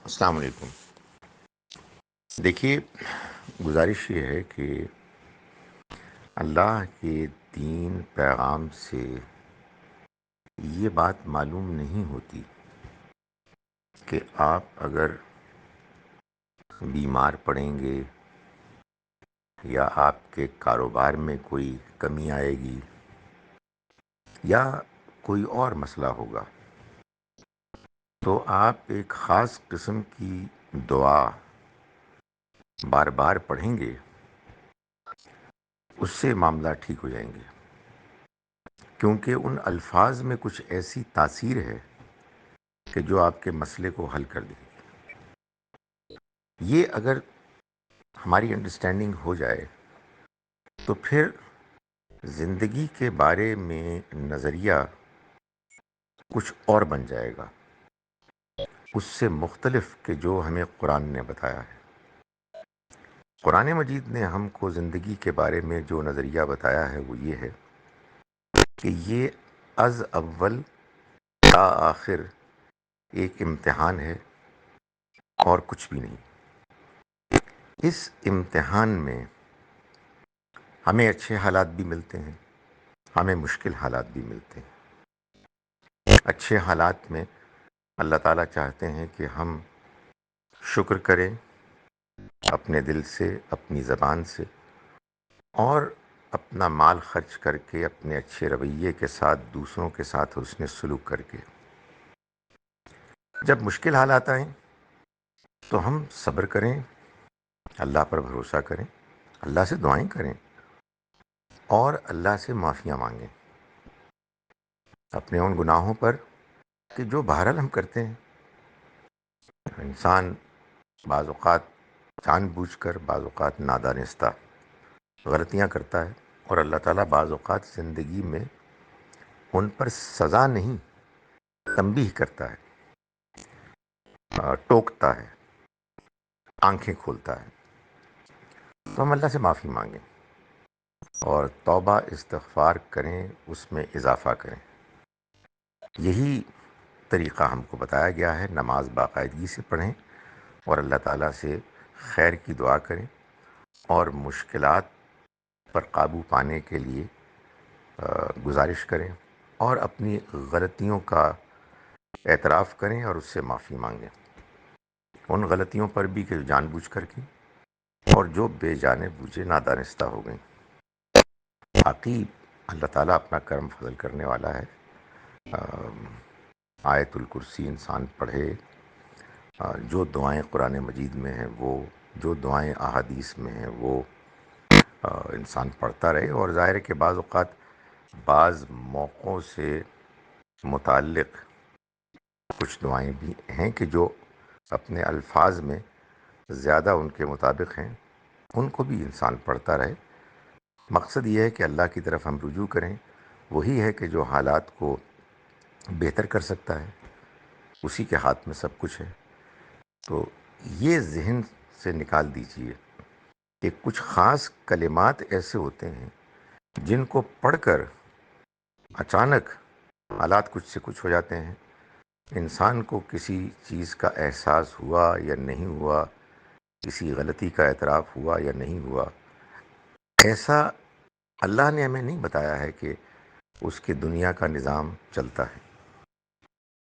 السلام علیکم۔ دیکھیے، گزارش یہ ہے کہ اللہ کے دین پیغام سے یہ بات معلوم نہیں ہوتی کہ آپ اگر بیمار پڑیں گے یا آپ کے کاروبار میں کوئی کمی آئے گی یا کوئی اور مسئلہ ہوگا تو آپ ایک خاص قسم کی دعا بار بار پڑھیں گے، اس سے معاملہ ٹھیک ہو جائیں گے، کیونکہ ان الفاظ میں کچھ ایسی تاثیر ہے کہ جو آپ کے مسئلے کو حل کر دے گی۔ یہ اگر ہماری انڈرسٹینڈنگ ہو جائے تو پھر زندگی کے بارے میں نظریہ کچھ اور بن جائے گا، اس سے مختلف کہ جو ہمیں قرآن نے بتایا ہے۔ قرآن مجید نے ہم کو زندگی کے بارے میں جو نظریہ بتایا ہے وہ یہ ہے کہ یہ از اول تا آخر ایک امتحان ہے اور کچھ بھی نہیں۔ اس امتحان میں ہمیں اچھے حالات بھی ملتے ہیں، ہمیں مشکل حالات بھی ملتے ہیں۔ اچھے حالات میں اللہ تعالیٰ چاہتے ہیں کہ ہم شکر کریں اپنے دل سے، اپنی زبان سے، اور اپنا مال خرچ کر کے اپنے اچھے رویے کے ساتھ دوسروں کے ساتھ حسن سلوک کر کے۔ جب مشکل حالات آئیں تو ہم صبر کریں، اللہ پر بھروسہ کریں، اللہ سے دعائیں کریں اور اللہ سے معافیاں مانگیں اپنے ان گناہوں پر کہ جو بہرحال ہم کرتے ہیں۔ انسان بعض اوقات جان بوجھ کر، بعض اوقات نادانستہ غلطیاں کرتا ہے، اور اللہ تعالیٰ بعض اوقات زندگی میں ان پر سزا نہیں، تنبیہ کرتا ہے، ٹوکتا ہے، آنکھیں کھولتا ہے۔ تو ہم اللہ سے معافی مانگیں اور توبہ استغفار کریں، اس میں اضافہ کریں۔ یہی طریقہ ہم کو بتایا گیا ہے۔ نماز باقاعدگی سے پڑھیں اور اللہ تعالیٰ سے خیر کی دعا کریں، اور مشکلات پر قابو پانے کے لیے گزارش کریں اور اپنی غلطیوں کا اعتراف کریں اور اس سے معافی مانگیں، ان غلطیوں پر بھی کہ جان بوجھ کر کی اور جو بے جانے بوجھے نادانستہ ہو گئیں۔ باقی اللہ تعالیٰ اپنا کرم فضل کرنے والا ہے۔ آیت الکرسی انسان پڑھے، جو دعائیں قرآن مجید میں ہیں وہ، جو دعائیں احادیث میں ہیں وہ انسان پڑھتا رہے، اور ظاہر ہے کہ بعض اوقات بعض موقعوں سے متعلق کچھ دعائیں بھی ہیں کہ جو اپنے الفاظ میں زیادہ ان کے مطابق ہیں، ان کو بھی انسان پڑھتا رہے۔ مقصد یہ ہے کہ اللہ کی طرف ہم رجوع کریں، وہی ہے کہ جو حالات کو بہتر کر سکتا ہے، اسی کے ہاتھ میں سب کچھ ہے۔ تو یہ ذہن سے نکال دیجئے کہ کچھ خاص کلمات ایسے ہوتے ہیں جن کو پڑھ کر اچانک حالات کچھ سے کچھ ہو جاتے ہیں۔ انسان کو کسی چیز کا احساس ہوا یا نہیں ہوا، کسی غلطی کا اعتراف ہوا یا نہیں ہوا، ایسا اللہ نے ہمیں نہیں بتایا ہے کہ اس کی دنیا کا نظام چلتا ہے۔